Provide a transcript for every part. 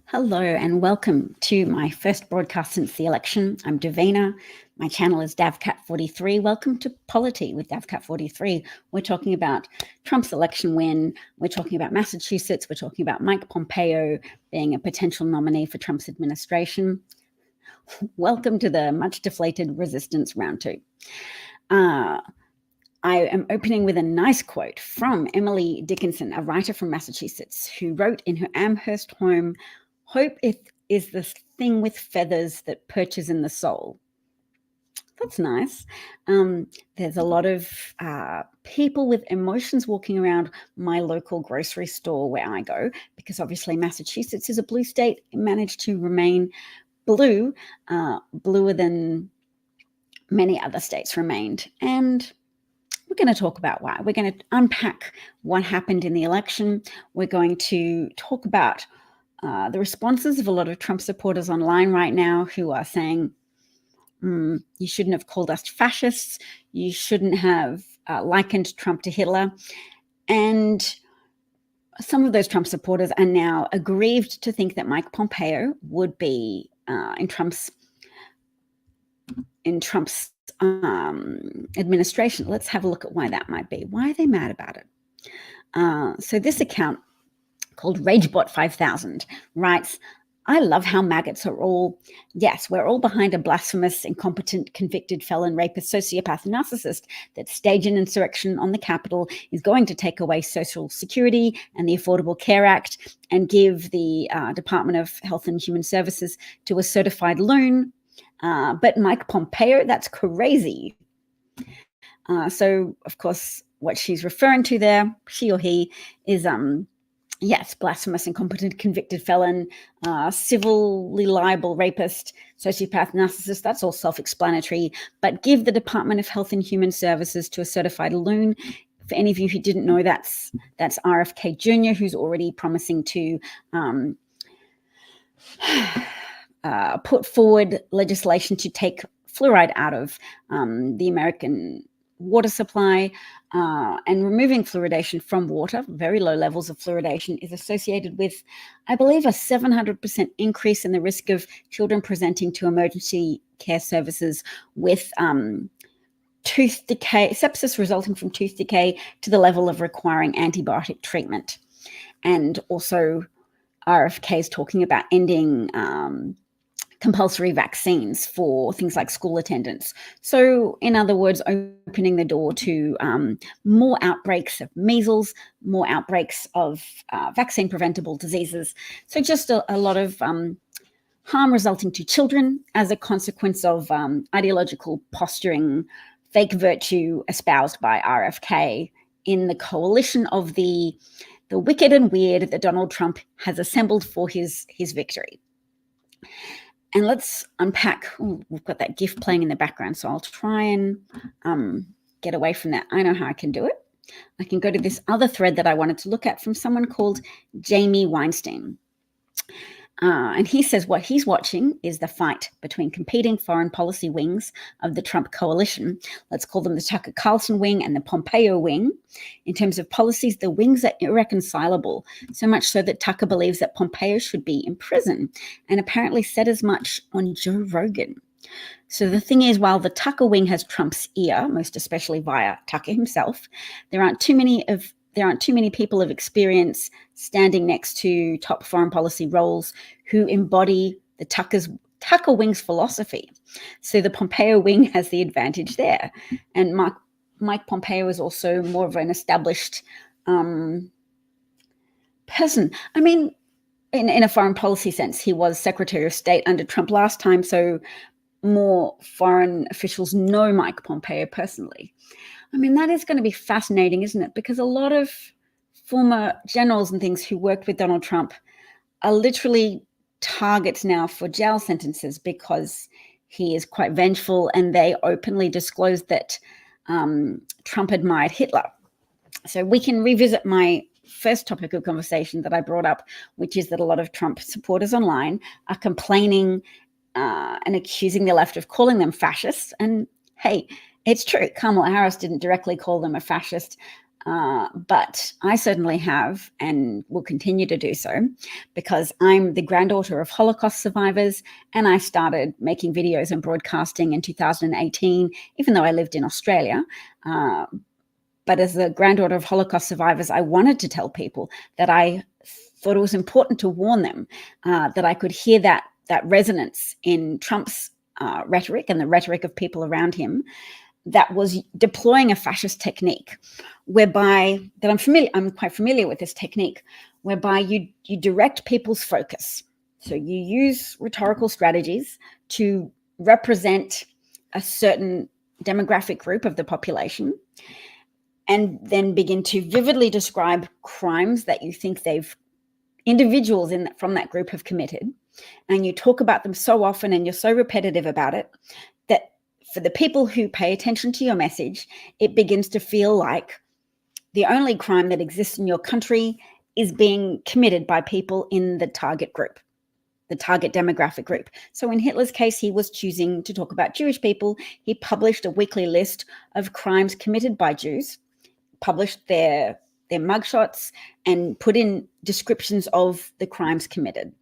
Hello and welcome to my first broadcast since the election. I'm Davina. My channel is DavKat43. Welcome to Polity with DavKat43. We're talking about Trump's election win. We're talking about Massachusetts. We're talking about Mike Pompeo being a potential nominee for Trump's administration. Welcome to the much deflated resistance round two. I am opening with a nice quote from Emily Dickinson, a writer from Massachusetts, who wrote in her Amherst home, "Hope is the thing with feathers that perches in the soul." That's nice. There's a lot of people with emotions walking around my local grocery store where I go, because obviously Massachusetts is a blue state. It managed to remain blue, bluer than many other states remained. And we're going to talk about why. We're going to unpack what happened in the election. We're going to talk about the responses of a lot of Trump supporters online right now who are saying, you shouldn't have called us fascists. You shouldn't have likened Trump to Hitler. And some of those Trump supporters are now aggrieved to think that Mike Pompeo would be in Trump's administration. Let's have a look at why that might be. Why are they mad about it? So this account called RageBot5000 writes, "I love how maggots are all, yes, we're all behind a blasphemous, incompetent, convicted felon, rapist, sociopath, narcissist that staged an insurrection on the Capitol, is going to take away Social Security and the Affordable Care Act and give the Department of Health and Human Services to a certified loon. But Mike Pompeo, that's crazy." So, of course, what she's referring to there, she or he, is yes, blasphemous, incompetent, convicted felon, civilly liable rapist, sociopath, narcissist. That's all self-explanatory. But give the Department of Health and Human Services to a certified loon. For any of you who didn't know, that's RFK Jr., who's already promising to put forward legislation to take fluoride out of the American water supply, and removing fluoridation from water. Very low levels of fluoridation is associated with, I believe, a 700% increase in the risk of children presenting to emergency care services with tooth decay, sepsis resulting from tooth decay to the level of requiring antibiotic treatment. And also RFK is talking about ending compulsory vaccines for things like school attendance. So, in other words, opening the door to more outbreaks of measles, more outbreaks of vaccine-preventable diseases. So just a lot of harm resulting to children as a consequence of ideological posturing, fake virtue espoused by RFK in the coalition of the wicked and weird that Donald Trump has assembled for his victory. And let's unpack. We've got that GIF playing in the background, so I'll try and get away from that. I know how I can do it. I can go to this other thread that I wanted to look at from someone called Jamie Weinstein. And he says what he's watching is the fight between competing foreign policy wings of the Trump coalition. Let's call them the Tucker Carlson wing and the Pompeo wing. In terms of policies, the wings are irreconcilable, so much so that Tucker believes that Pompeo should be in prison, and apparently said as much on Joe Rogan. So the thing is, while the Tucker wing has Trump's ear, most especially via Tucker himself, there aren't too many people of experience standing next to top foreign policy roles who embody the Tucker wing's philosophy. So the Pompeo wing has the advantage there. And Mike Pompeo is also more of an established person. I mean, in a foreign policy sense, he was Secretary of State under Trump last time, so more foreign officials know Mike Pompeo personally. I mean, that is going to be fascinating, isn't it? Because a lot of former generals and things who worked with Donald Trump are literally targets now for jail sentences because he is quite vengeful, and they openly disclosed that Trump admired Hitler. So we can revisit my first topic of conversation that I brought up, which is that a lot of Trump supporters online are complaining and accusing the left of calling them fascists. And hey, it's true. Kamala Harris didn't directly call them a fascist. But I certainly have and will continue to do so because I'm the granddaughter of Holocaust survivors, and I started making videos and broadcasting in 2018, even though I lived in Australia. But as the granddaughter of Holocaust survivors, I wanted to tell people that I thought it was important to warn them, that I could hear that resonance in Trump's rhetoric and the rhetoric of people around him that was deploying a fascist technique whereby that I'm quite familiar with this technique, whereby you direct people's focus. So you use rhetorical strategies to represent a certain demographic group of the population and then begin to vividly describe crimes that you think individuals from that group have committed. And you talk about them so often and you're so repetitive about it that for the people who pay attention to your message, it begins to feel like the only crime that exists in your country is being committed by people in the target group, the target demographic group. So in Hitler's case, he was choosing to talk about Jewish people. He published a weekly list of crimes committed by Jews, published their mugshots, and put in descriptions of the crimes committed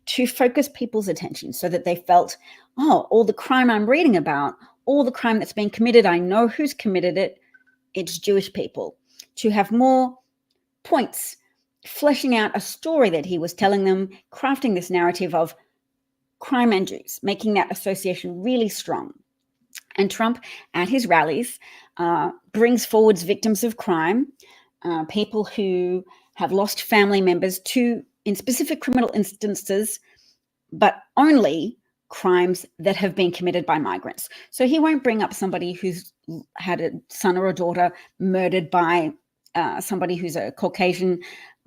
to focus people's attention so that they felt, oh, all the crime I'm reading about, all the crime that's been committed, I know who's committed it, it's Jewish people. To have more points, fleshing out a story that he was telling them, crafting this narrative of crime and Jews, making that association really strong. And Trump, at his rallies, brings forwards victims of crime, people who have lost family members in specific criminal instances, but only crimes that have been committed by migrants. So he won't bring up somebody who's had a son or a daughter murdered by somebody who's a Caucasian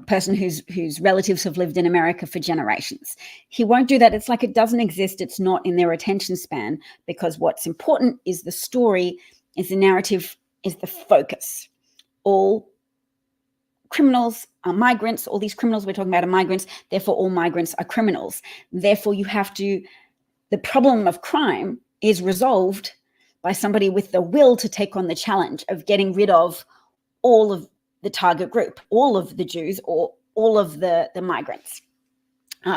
person whose relatives have lived in America for generations. He won't do that. It's like it doesn't exist. It's not in their attention span, because what's important is the story, is the narrative, is the focus. All criminals are migrants. All these criminals we're talking about are migrants. Therefore, all migrants are criminals. Therefore, the problem of crime is resolved by somebody with the will to take on the challenge of getting rid of all of the target group, all of the Jews or all of the migrants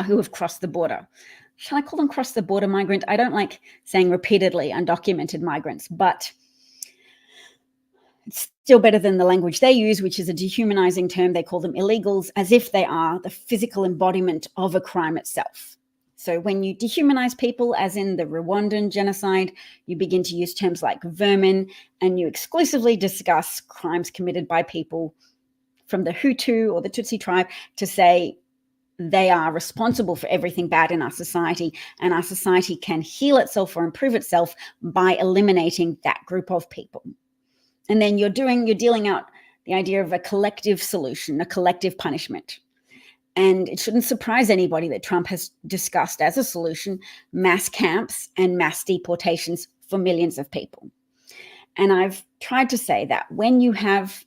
who have crossed the border. Shall I call them cross the border migrant? I don't like saying repeatedly undocumented migrants, but it's still better than the language they use, which is a dehumanizing term. They call them illegals, as if they are the physical embodiment of a crime itself. So when you dehumanize people, as in the Rwandan genocide, you begin to use terms like vermin, and you exclusively discuss crimes committed by people from the Hutu or the Tutsi tribe to say they are responsible for everything bad in our society, and our society can heal itself or improve itself by eliminating that group of people. And then you're dealing out the idea of a collective solution, a collective punishment. And it shouldn't surprise anybody that Trump has discussed as a solution mass camps and mass deportations for millions of people. And I've tried to say that when you have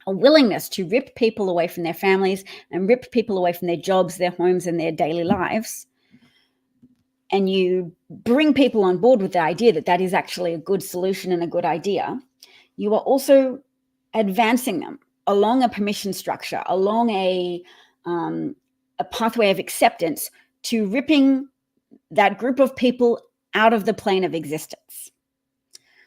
a willingness to rip people away from their families and rip people away from their jobs, their homes, and their daily lives, and you bring people on board with the idea that that is actually a good solution and a good idea, you are also advancing them along a permission structure, along a pathway of acceptance to ripping that group of people out of the plane of existence.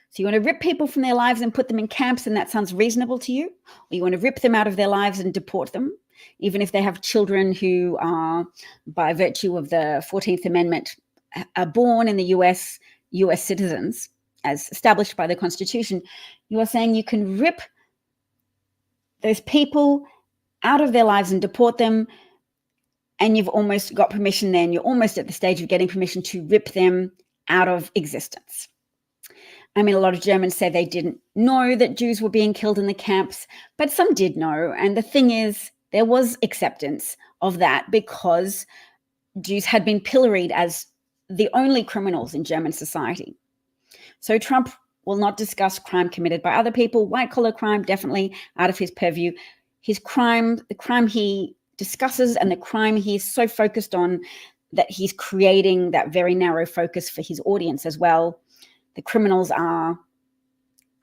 So you want to rip people from their lives and put them in camps, and that sounds reasonable to you? Or you want to rip them out of their lives and deport them, even if they have children who are, by virtue of the 14th Amendment, are born in the US citizens, as established by the Constitution. You are saying you can rip those people out of their lives and deport them, and you've almost got permission then. You're almost at the stage of getting permission to rip them out of existence. I mean, a lot of Germans say they didn't know that Jews were being killed in the camps, but some did know. And the thing is, there was acceptance of that because Jews had been pilloried as the only criminals in German society. So Trump will not discuss crime committed by other people. White-collar crime, definitely out of his purview. The crime he discusses and the crime he's so focused on that he's creating that very narrow focus for his audience as well. The criminals are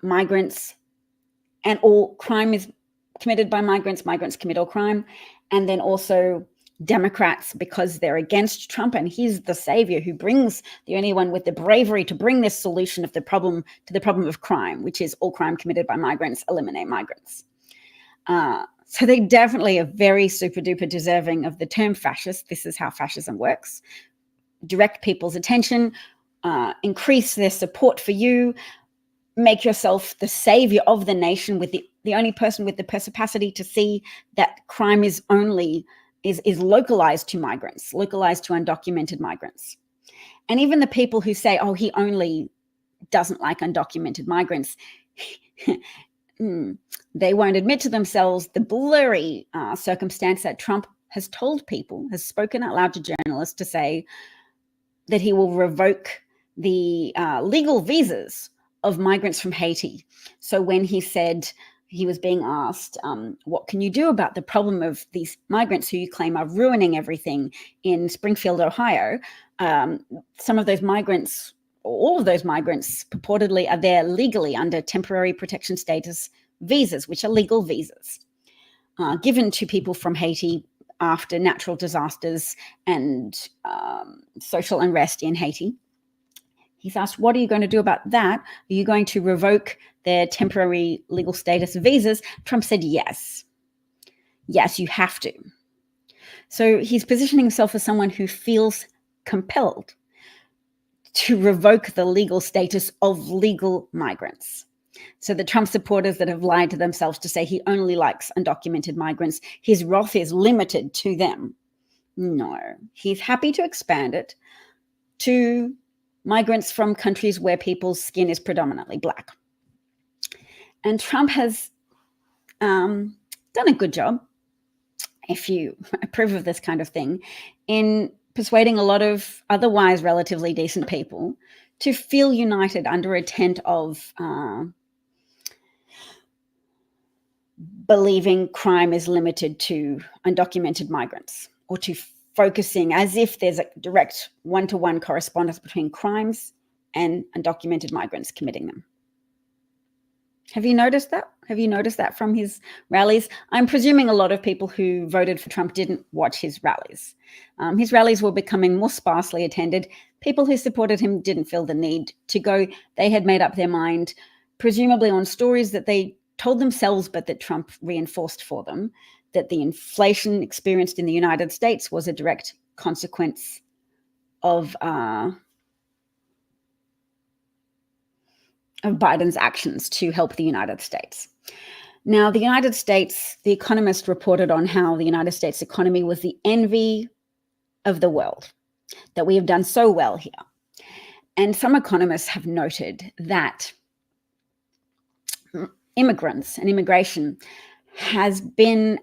migrants, and all crime is committed by migrants. Migrants commit all crime. And then also Democrats, because they're against Trump, and he's the savior who brings, the only one with the bravery to bring this solution of the problem to the problem of crime, which is all crime committed by migrants, eliminate migrants. So they definitely are very super duper deserving of the term fascist. This is how fascism works. Direct people's attention, increase their support for you, make yourself the savior of the nation, with the only person with the perspicacity to see that crime is localized to migrants, localized to undocumented migrants. And even the people who say, oh, he only doesn't like undocumented migrants, they won't admit to themselves the blurry circumstance that Trump has told people, has spoken out loud to journalists to say that he will revoke the legal visas of migrants from Haiti. So when he said, he was being asked, what can you do about the problem of these migrants who you claim are ruining everything in Springfield, Ohio? Some of those migrants, all of those migrants purportedly are there legally under temporary protection status visas, which are legal visas given to people from Haiti after natural disasters and social unrest in Haiti. He's asked, what are you going to do about that? Are you going to revoke their temporary legal status visas? Trump said, yes. Yes, you have to. So he's positioning himself as someone who feels compelled to revoke the legal status of legal migrants. So the Trump supporters that have lied to themselves to say he only likes undocumented migrants, his wrath is limited to them. No, he's happy to expand it to migrants from countries where people's skin is predominantly black. And Trump has done a good job, if you approve of this kind of thing, in persuading a lot of otherwise relatively decent people to feel united under a tent of believing crime is limited to undocumented migrants, or to focusing as if there's a direct one-to-one correspondence between crimes and undocumented migrants committing them. Have you noticed that? Have you noticed that from his rallies? I'm presuming a lot of people who voted for Trump didn't watch his rallies. His rallies were becoming more sparsely attended. People who supported him didn't feel the need to go. They had made up their mind, presumably on stories that they told themselves, but that Trump reinforced for them, that the inflation experienced in the United States was a direct consequence of Biden's actions to help the United States. Now, the United States, The Economist reported on how the United States economy was the envy of the world, that we have done so well here. And some economists have noted that immigrants and immigration has been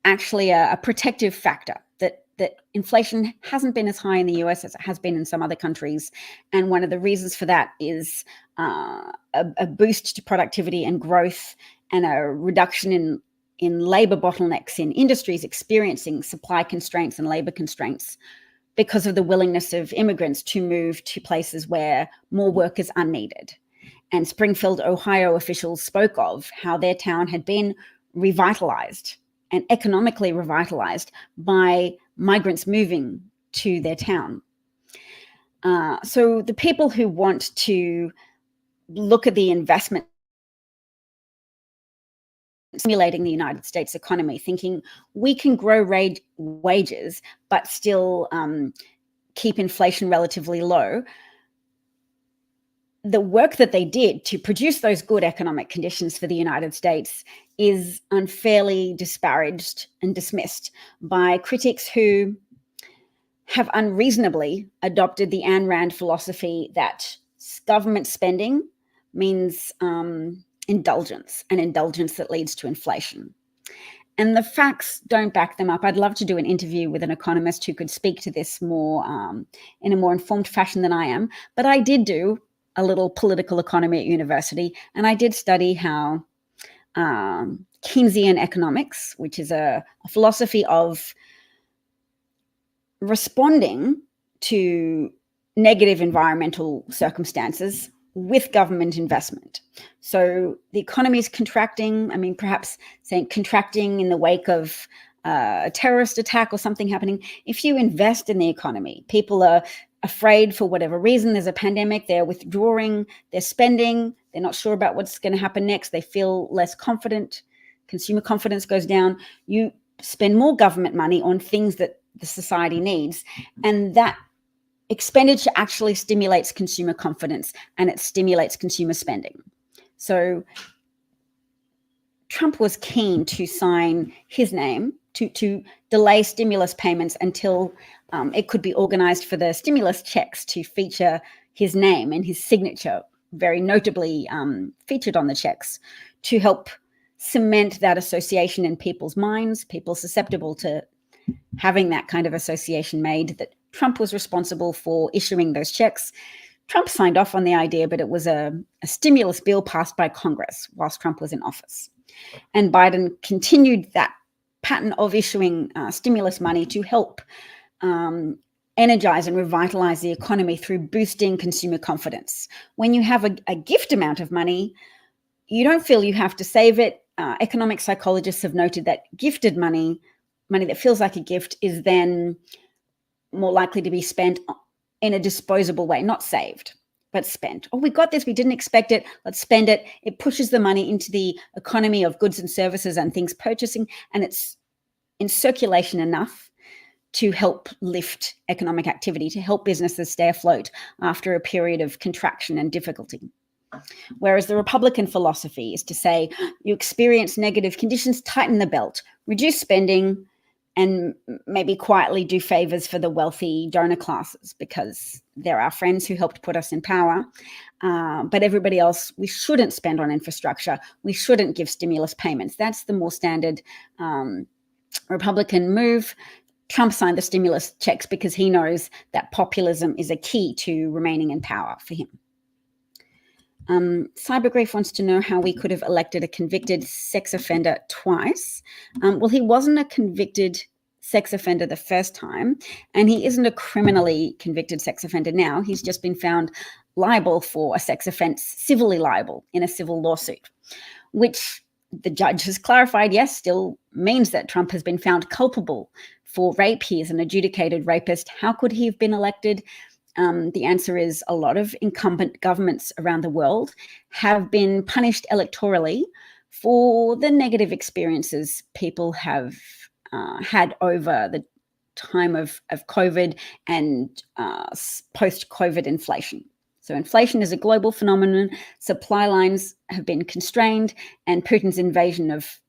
actually a protective factor, that inflation hasn't been as high in the US as it has been in some other countries. And one of the reasons for that is a boost to productivity and growth, and a reduction in labor bottlenecks in industries experiencing supply constraints and labor constraints because of the willingness of immigrants to move to places where more workers are needed. And Springfield, Ohio officials spoke of how their town had been revitalized and economically revitalized by migrants moving to their town. So the people who want to look at the investment stimulating the United States economy, thinking we can grow wages but still keep inflation relatively low, the work that they did to produce those good economic conditions for the United States is unfairly disparaged and dismissed by critics who have unreasonably adopted the Ayn Rand philosophy that government spending means indulgence, an indulgence that leads to inflation. And the facts don't back them up. I'd love to do an interview with an economist who could speak to this more in a more informed fashion than I am. But I did do a little political economy at university, and I did study how Keynesian economics, which is a philosophy of responding to negative environmental circumstances with government investment. So the economy is contracting. I mean, perhaps saying contracting in the wake of a terrorist attack or something happening. If you invest in the economy, people are afraid for whatever reason. There's a pandemic, they're withdrawing, they're spending, they're not sure about what's going to happen next. They feel less confident. Consumer confidence goes down. You spend more government money on things that the society needs, and that expenditure actually stimulates consumer confidence and it stimulates consumer spending. So Trump was keen to sign his name to delay stimulus payments until it could be organized for the stimulus checks to feature his name and his signature, very notably featured on the checks, to help cement that association in people's minds, people susceptible to having that kind of association made, that Trump was responsible for issuing those checks. Trump signed off on the idea, but it was a stimulus bill passed by Congress whilst Trump was in office. And Biden continued that pattern of issuing stimulus money to help energize and revitalize the economy through boosting consumer confidence. When you have a gift amount of money, you don't feel you have to save it. Economic psychologists have noted that gifted money that feels like a gift, is then more likely to be spent in a disposable way, not saved, but spent. Oh, we got this, we didn't expect it, let's spend it. It pushes the money into the economy of goods and services and things purchasing, and it's in circulation enough to help lift economic activity, to help businesses stay afloat after a period of contraction and difficulty. Whereas the Republican philosophy is to say, you experience negative conditions, tighten the belt, reduce spending, and maybe quietly do favors for the wealthy donor classes, because they're our friends who helped put us in power. But everybody else, we shouldn't spend on infrastructure. We shouldn't give stimulus payments. That's the more standard Republican move. Trump signed the stimulus checks because he knows that populism is a key to remaining in power for him. Cybergrief wants to know how we could have elected a convicted sex offender twice. Well, he wasn't a convicted sex offender the first time, and he isn't a criminally convicted sex offender now. He's just been found liable for a sex offense, civilly liable in a civil lawsuit, which the judge has clarified, yes, still means that Trump has been found culpable for rape. He is an adjudicated rapist. How could he have been elected? The answer is a lot of incumbent governments around the world have been punished electorally for the negative experiences people have had over the time of COVID and post-COVID inflation. So inflation is a global phenomenon. Supply lines have been constrained, and Putin's invasion of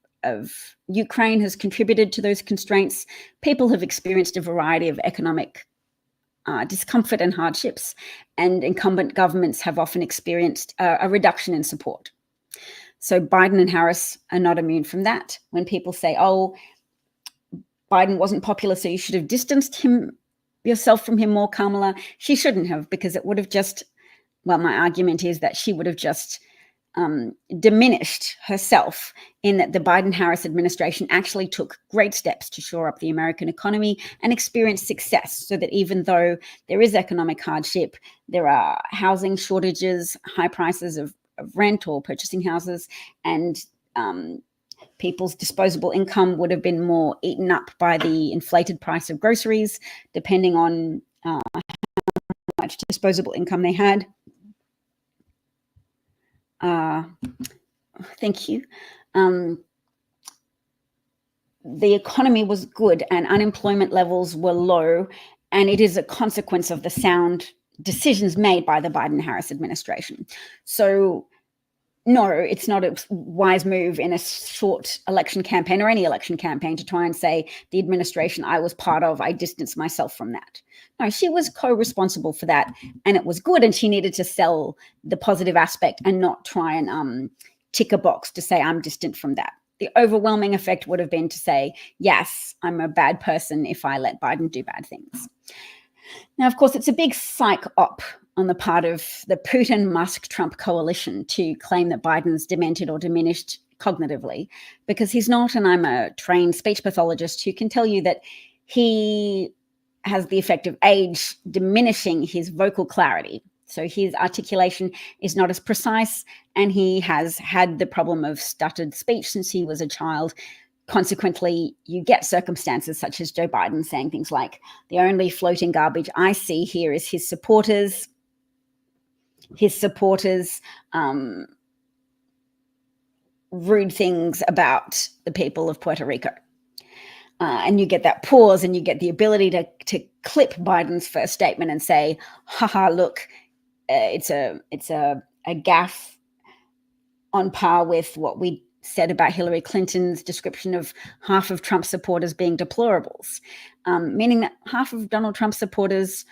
Ukraine has contributed to those constraints. People have experienced a variety of economic discomfort and hardships, and incumbent governments have often experienced a reduction in support. So Biden and Harris are not immune from that. When people say, oh, Biden wasn't popular, so you should have distanced yourself from him more, Kamala, she shouldn't have, because it would have just, well, my argument is that she would have just diminished herself, in that the Biden-Harris administration actually took great steps to shore up the American economy and experienced success, so that even though there is economic hardship, there are housing shortages, high prices of rent or purchasing houses, and people's disposable income would have been more eaten up by the inflated price of groceries, depending on how much disposable income they had. Thank you. The economy was good and unemployment levels were low, and it is a consequence of the sound decisions made by the Biden-Harris administration. So no, it's not a wise move in a short election campaign or any election campaign to try and say the administration I was part of, I distanced myself from that. No, she was co-responsible for that, and it was good, and she needed to sell the positive aspect and not try and tick a box to say I'm distant from that. The overwhelming effect would have been to say, yes, I'm a bad person if I let Biden do bad things. Now, of course, it's a big psych op on the part of the Putin-Musk-Trump coalition to claim that Biden's demented or diminished cognitively, because he's not, and I'm a trained speech pathologist who can tell you that he has the effect of age diminishing his vocal clarity. So his articulation is not as precise, and he has had the problem of stuttered speech since he was a child. Consequently, you get circumstances such as Joe Biden saying things like, the only floating garbage I see here is his supporters rude things about the people of Puerto Rico. And you get that pause, and you get the ability to clip Biden's first statement and say, haha, look, it's a gaffe on par with what we said about Hillary Clinton's description of half of Trump supporters being deplorables, meaning that half of Donald Trump supporters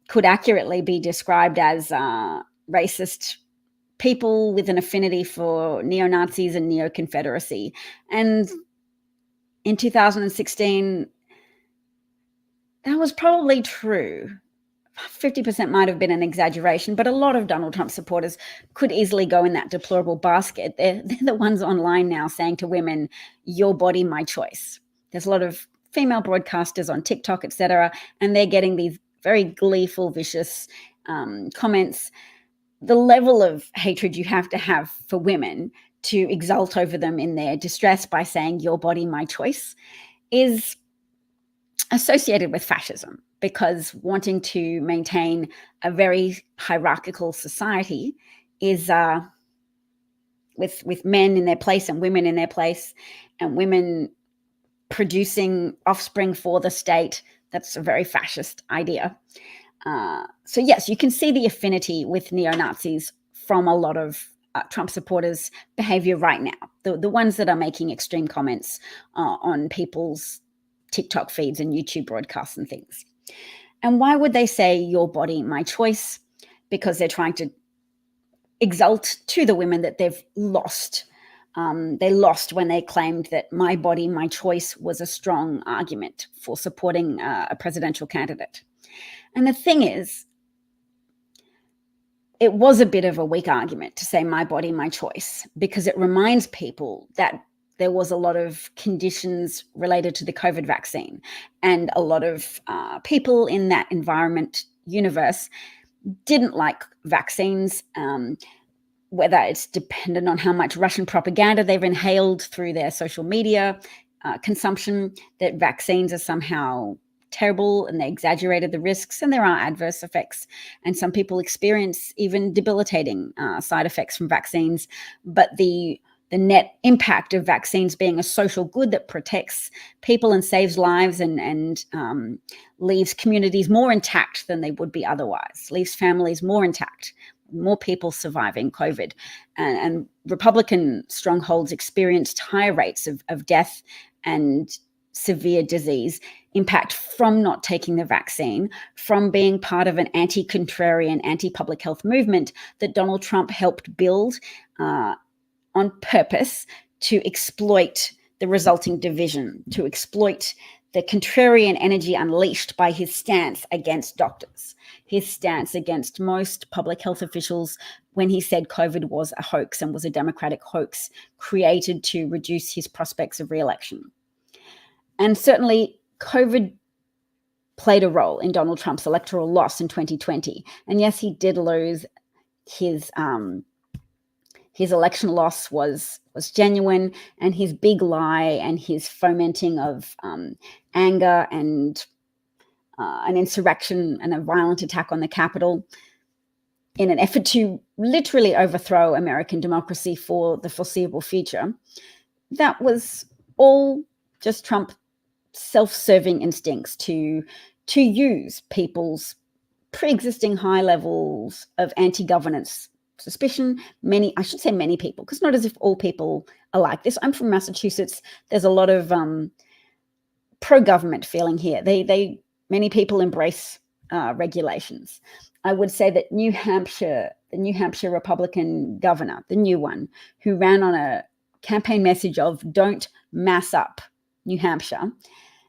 could accurately be described as racist people with an affinity for neo-Nazis and neo-Confederacy. And in 2016, that was probably true. 50% might have been an exaggeration, but a lot of Donald Trump supporters could easily go in that deplorable basket. They're the ones online now saying to women, your body, my choice. There's a lot of female broadcasters on TikTok, etc., and they're getting these very gleeful, vicious comments. The level of hatred you have to have for women to exult over them in their distress by saying your body, my choice is associated with fascism, because wanting to maintain a very hierarchical society is with men in their place and women in their place, and women producing offspring for the state. That's a very fascist idea. So yes, you can see the affinity with neo-Nazis from a lot of Trump supporters' behavior right now, the ones that are making extreme comments on people's TikTok feeds and YouTube broadcasts and things. And why would they say your body, my choice? Because they're trying to exult to the women that they've lost. They lost when they claimed that my body, my choice was a strong argument for supporting a presidential candidate. And the thing is, it was a bit of a weak argument to say my body, my choice, because it reminds people that there was a lot of conditions related to the COVID vaccine, and a lot of people in that environment universe didn't like vaccines, whether it's dependent on how much Russian propaganda they've inhaled through their social media consumption, that vaccines are somehow terrible and they exaggerated the risks, and there are adverse effects, and some people experience even debilitating side effects from vaccines. But the net impact of vaccines being a social good that protects people and saves lives and leaves communities more intact than they would be otherwise, leaves families more intact, more people surviving COVID. And Republican strongholds experienced higher rates of death and severe disease impact from not taking the vaccine, from being part of an anti-contrarian, anti-public health movement that Donald Trump helped build on purpose to exploit the resulting division, to exploit the contrarian energy unleashed by his stance against doctors, his stance against most public health officials when he said COVID was a hoax and was a democratic hoax created to reduce his prospects of re-election. And certainly COVID played a role in Donald Trump's electoral loss in 2020. And yes, he did lose. His election loss was genuine, and his big lie and his fomenting of anger and an insurrection and a violent attack on the Capitol in an effort to literally overthrow American democracy for the foreseeable future, that was all just Trump's self-serving instincts to use people's pre-existing high levels of anti-governance suspicion. Many people, because not as if all people are like this. I'm from Massachusetts. There's a lot of pro-government feeling here. Many people embrace regulations. I would say that the New Hampshire Republican governor, the new one, who ran on a campaign message of "Don't mass up New Hampshire,"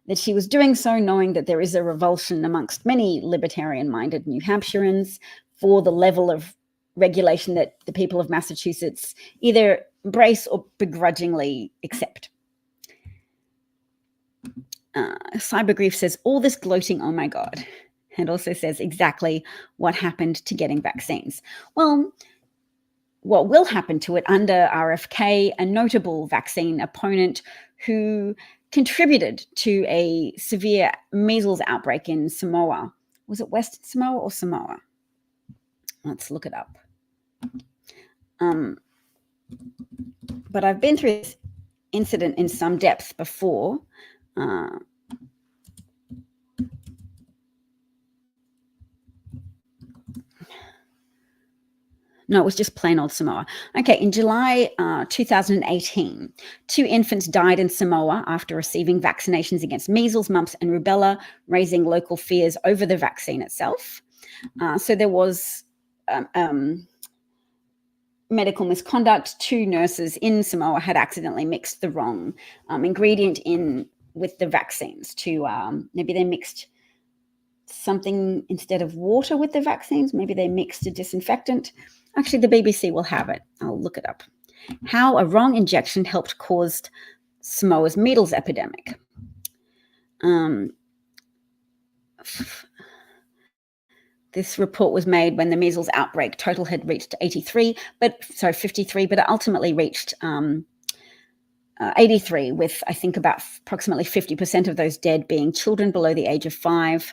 that she was doing so knowing that there is a revulsion amongst many libertarian-minded New Hampshireans for the level of regulation that the people of Massachusetts either embrace or begrudgingly accept. Cybergrief says, all this gloating, oh my God. and also says exactly what happened to getting vaccines. Well, what will happen to it under RFK, a notable vaccine opponent who contributed to a severe measles outbreak in Samoa. Was it Western Samoa or Samoa? Let's look it up. But I've been through this incident in some depth before. No, it was just plain old Samoa. Okay, in July 2018, 2 infants died in Samoa after receiving vaccinations against measles, mumps, and rubella, raising local fears over the vaccine itself. So there was medical misconduct. 2 nurses in Samoa had accidentally mixed the wrong ingredient in with the vaccines. Maybe they mixed something instead of water with the vaccines. Maybe they mixed a disinfectant. Actually, the BBC will have it. I'll look it up. How a wrong injection helped cause Samoa's measles epidemic. This report was made when the measles outbreak total had reached 53, but it ultimately reached 83, with I think about approximately 50% of those dead being children below the age of 5.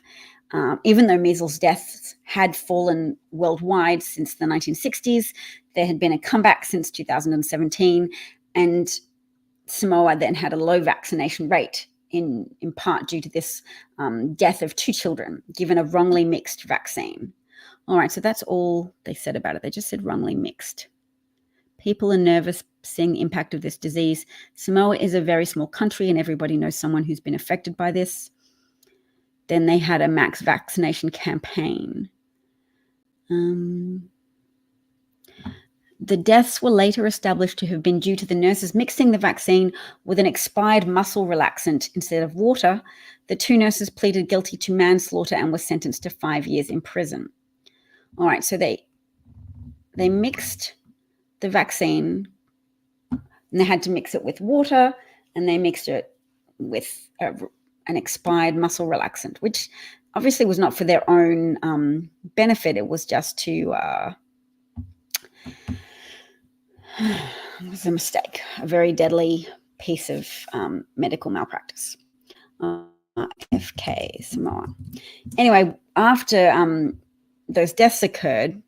Even though measles deaths had fallen worldwide since the 1960s, there had been a comeback since 2017, and Samoa then had a low vaccination rate in part due to this death of 2 children given a wrongly mixed vaccine. All right, so that's all they said about it. They just said wrongly mixed. People are nervous seeing the impact of this disease. Samoa is a very small country and everybody knows someone who's been affected by this. Then they had a max vaccination campaign. The deaths were later established to have been due to the nurses mixing the vaccine with an expired muscle relaxant instead of water. The 2 nurses pleaded guilty to manslaughter and were sentenced to 5 years in prison. All right, so they mixed the vaccine, and they had to mix it with water, and they mixed it with an expired muscle relaxant, which obviously was not for their own benefit. It was just to it was a mistake, a very deadly piece of medical malpractice. FK Samoa. Anyway, after those deaths occurred,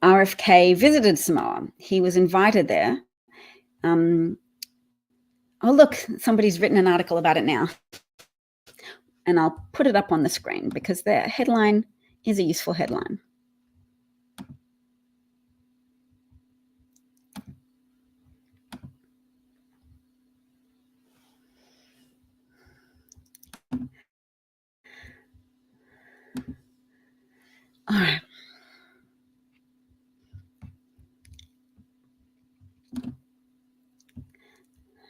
RFK visited Samoa. He was invited there. Oh, look, somebody's written an article about it now. And I'll put it up on the screen because the headline is a useful headline. All right.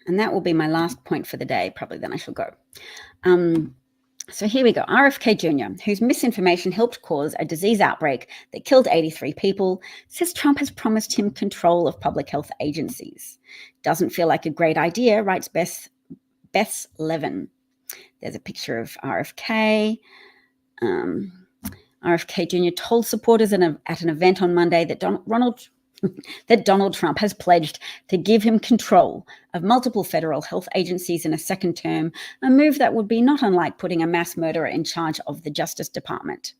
And that will be my last point for the day. Probably then I shall go. So here we go. RFK Jr., whose misinformation helped cause a disease outbreak that killed 83 people, says Trump has promised him control of public health agencies. Doesn't feel like a great idea, writes Bess Levin. There's a picture of RFK. RFK Jr. told supporters at an event on Monday that Donald Trump has pledged to give him control of multiple federal health agencies in a second term, a move that would be not unlike putting a mass murderer in charge of the Justice Department.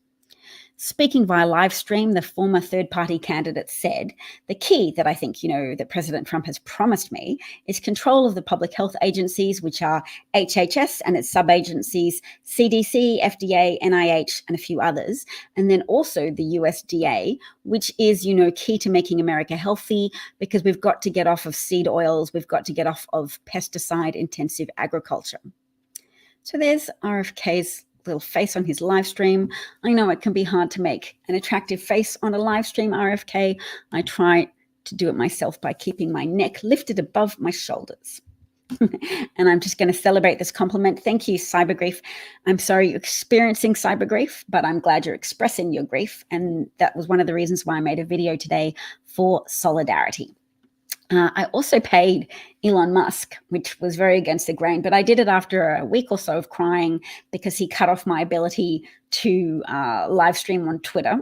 Speaking via live stream, the former third-party candidate said, the key that I think, that President Trump has promised me is control of the public health agencies, which are HHS and its sub-agencies, CDC, FDA, NIH, and a few others, and then also the USDA, which is, key to making America healthy because we've got to get off of seed oils, we've got to get off of pesticide-intensive agriculture. So there's RFK's little face on his live stream. I know it can be hard to make an attractive face on a live stream, RFK. I try to do it myself by keeping my neck lifted above my shoulders. And I'm just going to celebrate this compliment. Thank you, cybergrief. I'm sorry you're experiencing cybergrief, but I'm glad you're expressing your grief. And that was one of the reasons why I made a video today for solidarity. I also paid Elon Musk, which was very against the grain, but I did it after a week or so of crying because he cut off my ability to live stream on Twitter,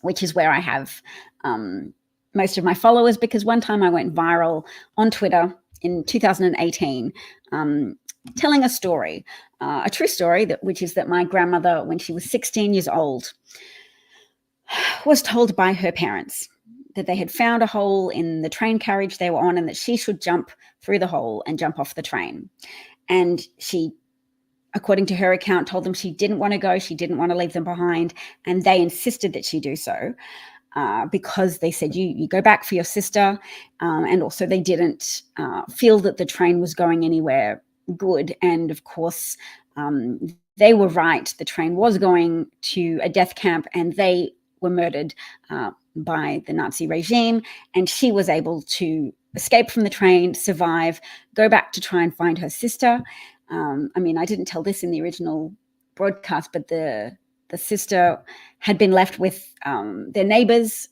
which is where I have most of my followers, because one time I went viral on Twitter in 2018 telling a story, a true story, which is that my grandmother, when she was 16 years old, was told by her parents that they had found a hole in the train carriage they were on and that she should jump through the hole and jump off the train. And she, according to her account, told them she didn't want to go, she didn't want to leave them behind, and they insisted that she do so because they said, you go back for your sister, and also they didn't feel that the train was going anywhere good. And of course, they were right. The train was going to a death camp, and they were murdered by the Nazi regime, and she was able to escape from the train, survive, go back to try and find her sister. I mean, I didn't tell this in the original broadcast, but the sister had been left with their neighbors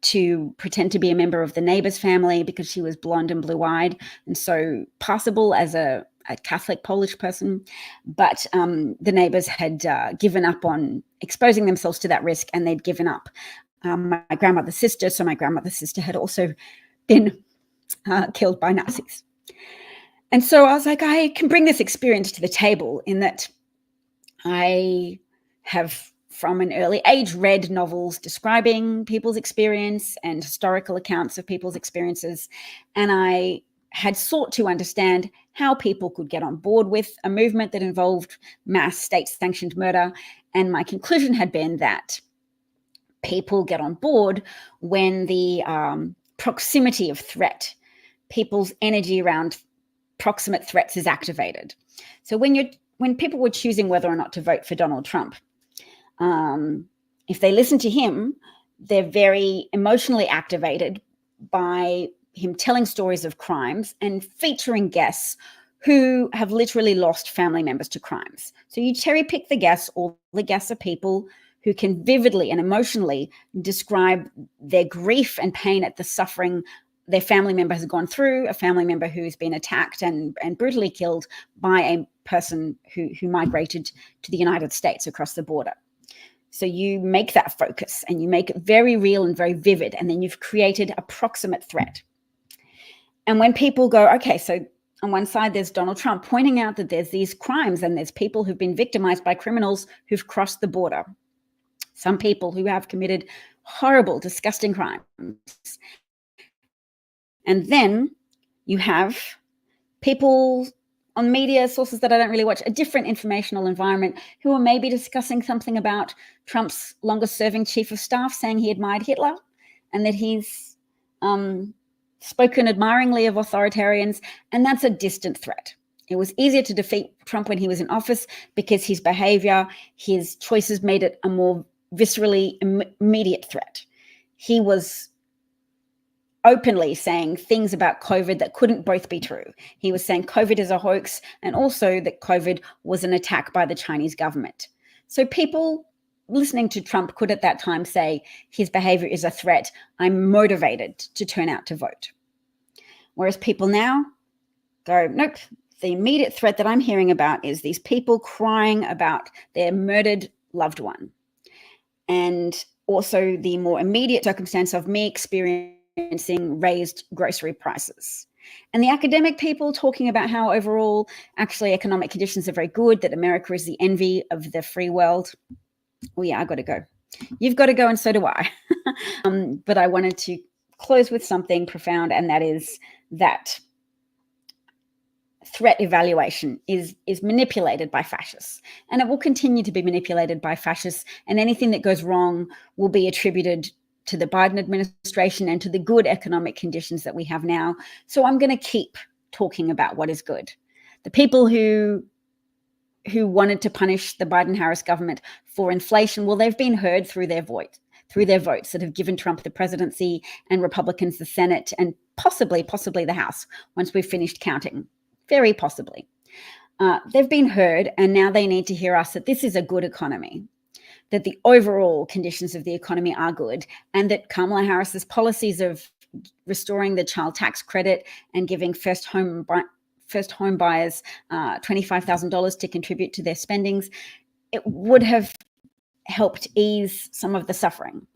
to pretend to be a member of the neighbor's family because she was blonde and blue-eyed and so passable as a Catholic Polish person. But the neighbors had given up on exposing themselves to that risk, and they'd given up my grandmother's sister. So my grandmother's sister had also been killed by Nazis. And so I was like, I can bring this experience to the table in that I have, from an early age, read novels describing people's experience and historical accounts of people's experiences. And I had sought to understand how people could get on board with a movement that involved mass state-sanctioned murder. And my conclusion had been that people get on board when the proximity of threat, people's energy around proximate threats is activated. So when people were choosing whether or not to vote for Donald Trump, if they listen to him, they're very emotionally activated by him telling stories of crimes and featuring guests who have literally lost family members to crimes. So you cherry pick the guests. All the guests are people who can vividly and emotionally describe their grief and pain at the suffering their family member has gone through, a family member who's been attacked and brutally killed by a person who migrated to the United States across the border. So you make that focus and you make it very real and very vivid, and then you've created a proximate threat. And when people go, okay, so on one side there's Donald Trump pointing out that there's these crimes and there's people who've been victimized by criminals who've crossed the border, some people who have committed horrible, disgusting crimes. And then you have people on media sources that I don't really watch, a different informational environment, who are maybe discussing something about Trump's longest-serving chief of staff saying he admired Hitler and that he's spoken admiringly of authoritarians, and that's a distant threat. It was easier to defeat Trump when he was in office because his behavior, his choices made it a more viscerally immediate threat. He was openly saying things about COVID that couldn't both be true. He was saying COVID is a hoax, and also that COVID was an attack by the Chinese government. So people listening to Trump could at that time say his behavior is a threat. I'm motivated to turn out to vote. Whereas people now go, nope, the immediate threat that I'm hearing about is these people crying about their murdered loved one. And also the more immediate circumstance of me experiencing raised grocery prices. And the academic people talking about how overall actually economic conditions are very good, that America is the envy of the free world. Oh yeah, I got to go. You've got to go, and so do I. But I wanted to close with something profound, and that is that threat evaluation is manipulated by fascists, and it will continue to be manipulated by fascists, and anything that goes wrong will be attributed to the Biden administration and to the good economic conditions that we have now. So I'm going to keep talking about what is good. The people who wanted to punish the Biden-Harris government for inflation, well, they've been heard through their votes that have given Trump the presidency and Republicans the Senate and possibly the House once we've finished counting. Very possibly. They've been heard, and now they need to hear us that this is a good economy, that the overall conditions of the economy are good, and that Kamala Harris's policies of restoring the child tax credit and giving first home buyers $25,000 to contribute to their spendings, it would have helped ease some of the suffering.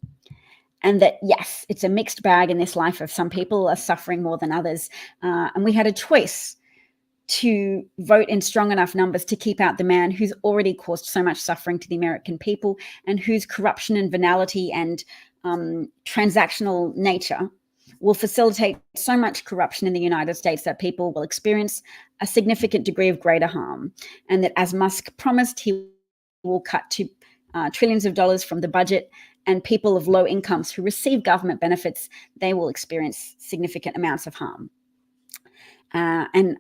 And that, yes, it's a mixed bag in this life of some people are suffering more than others. And we had a choice to vote in strong enough numbers to keep out the man who's already caused so much suffering to the American people, and whose corruption and venality and transactional nature will facilitate so much corruption in the United States that people will experience a significant degree of greater harm. And that, as Musk promised, he will cut to trillions of dollars from the budget, and people of low incomes who receive government benefits, they will experience significant amounts of harm. And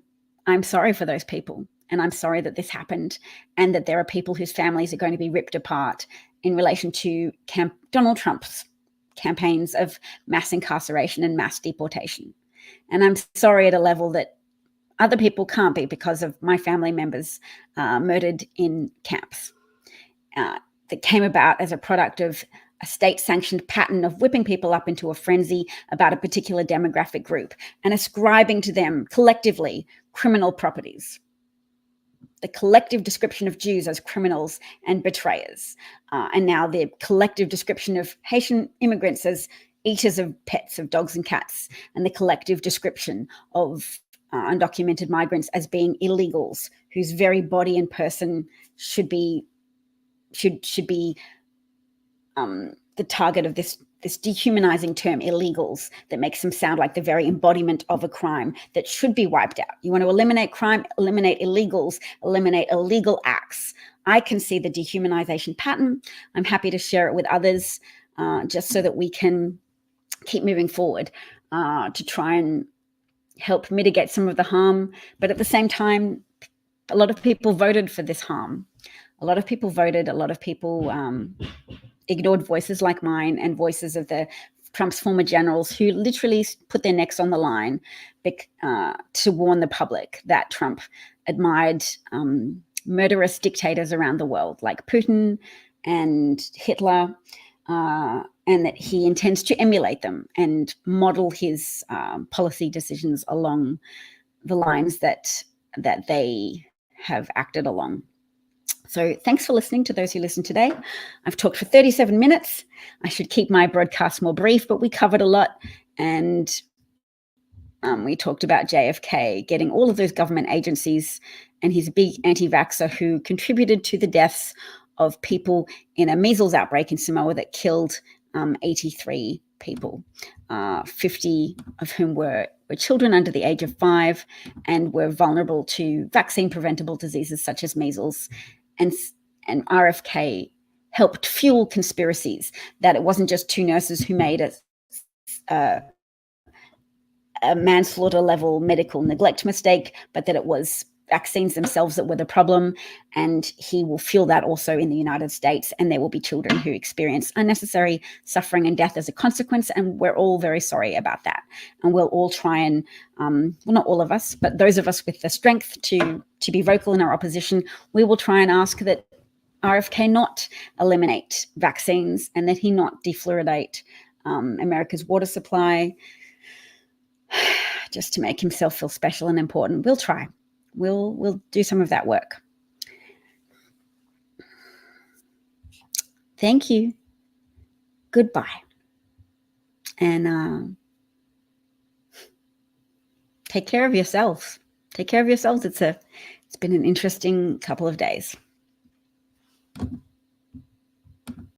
I'm sorry for those people, and I'm sorry that this happened, and that there are people whose families are going to be ripped apart in relation to Donald Trump's campaigns of mass incarceration and mass deportation. And I'm sorry at a level that other people can't be, because of my family members murdered in camps that came about as a product of a state-sanctioned pattern of whipping people up into a frenzy about a particular demographic group and ascribing to them collectively criminal properties. The collective description of Jews as criminals and betrayers, and now the collective description of Haitian immigrants as eaters of pets, of dogs and cats, and the collective description of undocumented migrants as being illegals whose very body and person should be the target of this dehumanizing term, illegals, that makes them sound like the very embodiment of a crime that should be wiped out. You want to eliminate crime, eliminate illegals, eliminate illegal acts. I can see the dehumanization pattern. I'm happy to share it with others, just so that we can keep moving forward to try and help mitigate some of the harm. But at the same time, a lot of people voted for this harm. A lot of people voted, a lot of people ignored voices like mine and voices of Trump's former generals, who literally put their necks on the line to warn the public that Trump admired murderous dictators around the world like Putin and Hitler, and that he intends to emulate them and model his policy decisions along the lines that they have acted along. So thanks for listening to those who listened today. I've talked for 37 minutes. I should keep my broadcast more brief, but we covered a lot. And we talked about JFK getting all of those government agencies and his big anti-vaxxer who contributed to the deaths of people in a measles outbreak in Samoa that killed 83 people, 50 of whom were children under the age of 5 and were vulnerable to vaccine-preventable diseases such as measles. And RFK helped fuel conspiracies that it wasn't just 2 nurses who made a manslaughter level medical neglect mistake, but that it was vaccines themselves that were the problem. And he will fuel that also in the United States. And there will be children who experience unnecessary suffering and death as a consequence. And we're all very sorry about that. And we'll all try and, well, not all of us, but those of us with the strength to be vocal in our opposition, we will try and ask that RFK not eliminate vaccines and that he not defluoridate America's water supply just to make himself feel special and important. We'll try. We'll do some of that work. Thank you. Goodbye. And take care of yourselves. Take care of yourselves. It's been an interesting couple of days.